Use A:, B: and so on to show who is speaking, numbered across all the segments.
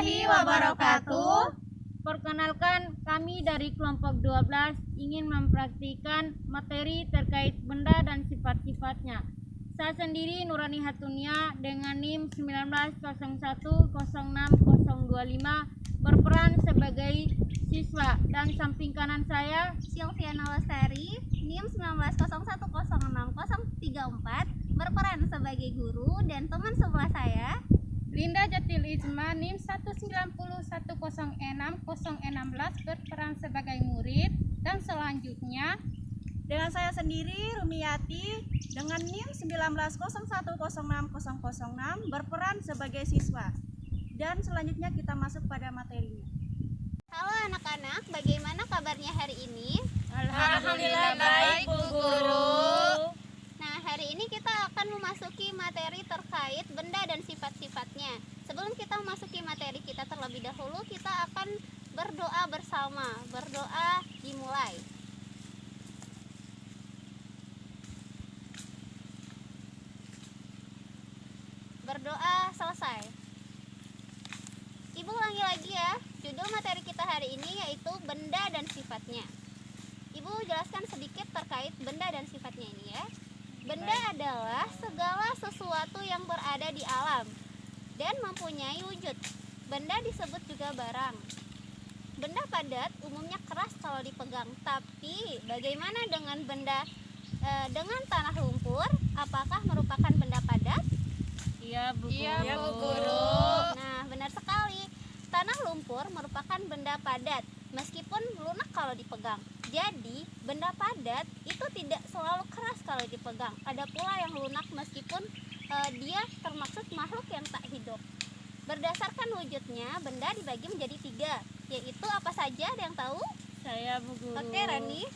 A: warahmatullahi wabarakatuh.
B: Perkenalkan, kami dari kelompok 12 ingin mempraktikkan materi terkait benda dan sifat-sifatnya. Saya sendiri Nurani Hatunia dengan NIM 1901060025 berperan sebagai siswa, dan samping kanan saya
A: Silviana Lestari, NIM 1901060034 berperan sebagai guru, dan teman sebelah saya
C: Linda Jatil Ijma, NIM 190106016 berperan sebagai murid, dan selanjutnya
D: dengan saya sendiri Rumiyati dengan NIM 1901060006 berperan sebagai siswa. Dan selanjutnya kita masuk pada materinya.
A: Halo anak-anak, bagaimana kabarnya hari ini?
B: Alhamdulillah baik, Bu Guru.
A: Nah, hari ini kita akan memasuki materi terkait benda dan sifat-sifatnya. Sebelum kita memasuki materi kita terlebih dahulu, kita akan berdoa bersama. Berdoa dimulai. Berdoa selesai. Ibu ulangi lagi ya. Judul materi kita hari ini yaitu benda dan sifatnya. Ibu jelaskan sedikit terkait benda dan sifatnya ini ya. Benda adalah segala sesuatu yang berada di alam dan mempunyai wujud. Benda disebut juga barang. Benda padat umumnya keras kalau dipegang. Tapi bagaimana dengan benda dengan tanah lumpur? Apakah merupakan benda padat?
B: Iya, Bu Guru.
C: Iya, Bu Guru.
A: Nah, benar sekali. Tanah lumpur merupakan benda padat meskipun lunak kalau dipegang. Jadi, benda padat itu tidak selalu keras kalau dipegang. Ada pula yang lunak meskipun dia termaksud makhluk yang tak hidup. Berdasarkan wujudnya, benda dibagi menjadi 3, yaitu apa saja? Ada yang tahu?
B: Saya, Bu Guru.
A: Oke, Rani.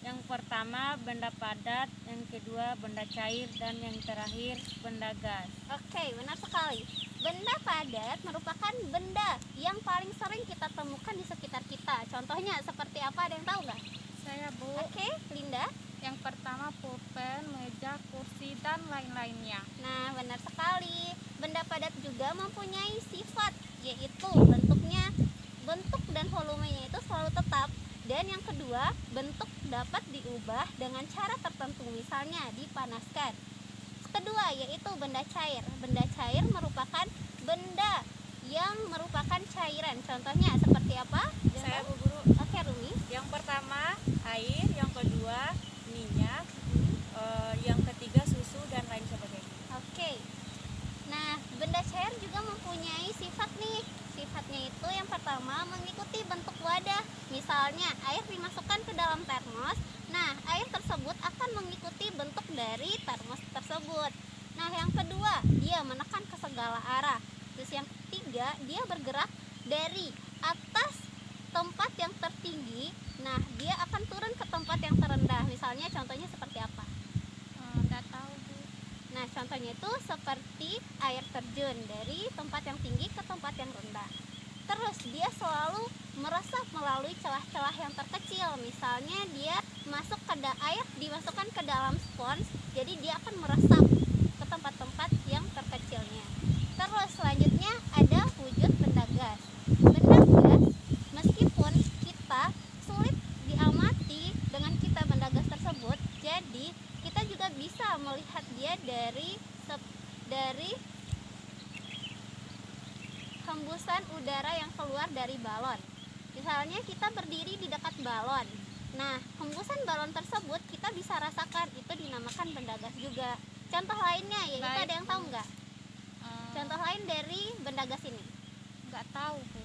B: Yang pertama benda padat, yang kedua benda cair, dan yang terakhir benda gas.
A: Oke, benar sekali. Benda padat merupakan benda yang paling sering kita temukan di sekitar kita. Contohnya seperti apa? Ada yang tahu nggak?
C: saya Bu.
A: Oke, Linda.
C: Yang pertama pulpen, meja, kursi, dan lain-lainnya.
A: Nah, benar sekali. Benda padat juga mempunyai sifat, yaitu bentuk dan volumenya itu selalu tetap. Dan yang kedua, bentuk dapat diubah dengan cara tertentu, misalnya dipanaskan. Kedua, yaitu benda cair. Benda cair merupakan benda yang merupakan cairan. Contohnya seperti apa?
D: Saya Bu Guru.
A: Oke, Rumi.
D: Yang pertama air, yang kedua minyak, yang ketiga susu dan lain sebagainya.
A: Oke. Nah, benda cair juga mempunyai sifat nih. Sifatnya itu yang pertama mengikuti bentuk wadah. Misalnya air dimasukkan ke dalam termos. Nah, air tersebut akan mengikuti bentuk dari termos tersebut. Nah, yang kedua, dia menekan ke segala arah. Terus yang ketiga, dia bergerak dari atas tempat yang tertinggi. Nah, dia akan turun ke tempat yang terendah. Misalnya contohnya seperti apa?
C: Nggak tahu Bu.
A: Nah, contohnya itu seperti air terjun dari tempat yang tinggi ke tempat yang rendah. Terus dia selalu meresap melalui celah-celah yang terkecil. Misalnya dia air dimasukkan ke dalam spons, jadi dia akan meresap ke tempat-tempat yang terkecilnya. Terus selanjutnya ada wujud benda gas. Benda gas, meskipun kita sulit diamati dengan kita benda gas tersebut, jadi kita juga bisa melihat dia dari hembusan udara yang keluar dari balon. Misalnya kita berdiri di dekat balon. Nah, hembusan balon tersebut kita bisa rasakan, itu dinamakan benda gas juga. Contoh lainnya yaitu
C: Baik,
A: ada yang tahu nggak? Contoh lain dari benda gas ini.
C: Nggak tahu Bu.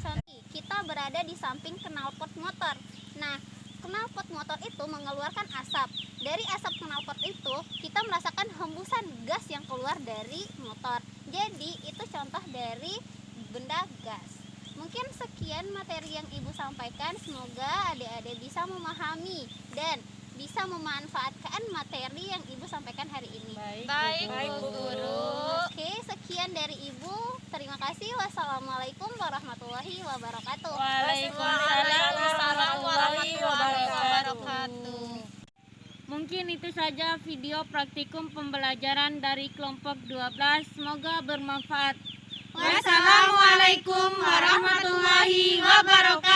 A: Contoh, kita berada di samping knalpot motor. Nah, knalpot motor itu mengeluarkan asap. Dari asap knalpot itu kita merasakan hembusan gas yang keluar dari motor. Jadi itu contoh dari benda gas. Mungkin sekian materi yang Ibu sampaikan. Semoga adik-adik bisa memahami dan bisa memanfaatkan materi yang Ibu sampaikan hari ini.
C: Baik,
D: Bu Guru.
A: Oke, sekian dari Ibu. Terima kasih. Wassalamualaikum warahmatullahi wabarakatuh.
B: Waalaikumsalam warahmatullahi
C: wabarakatuh.
B: Mungkin itu saja video praktikum pembelajaran dari kelompok 12. Semoga bermanfaat. Wassalamualaikum warahmatullahi wabarakatuh.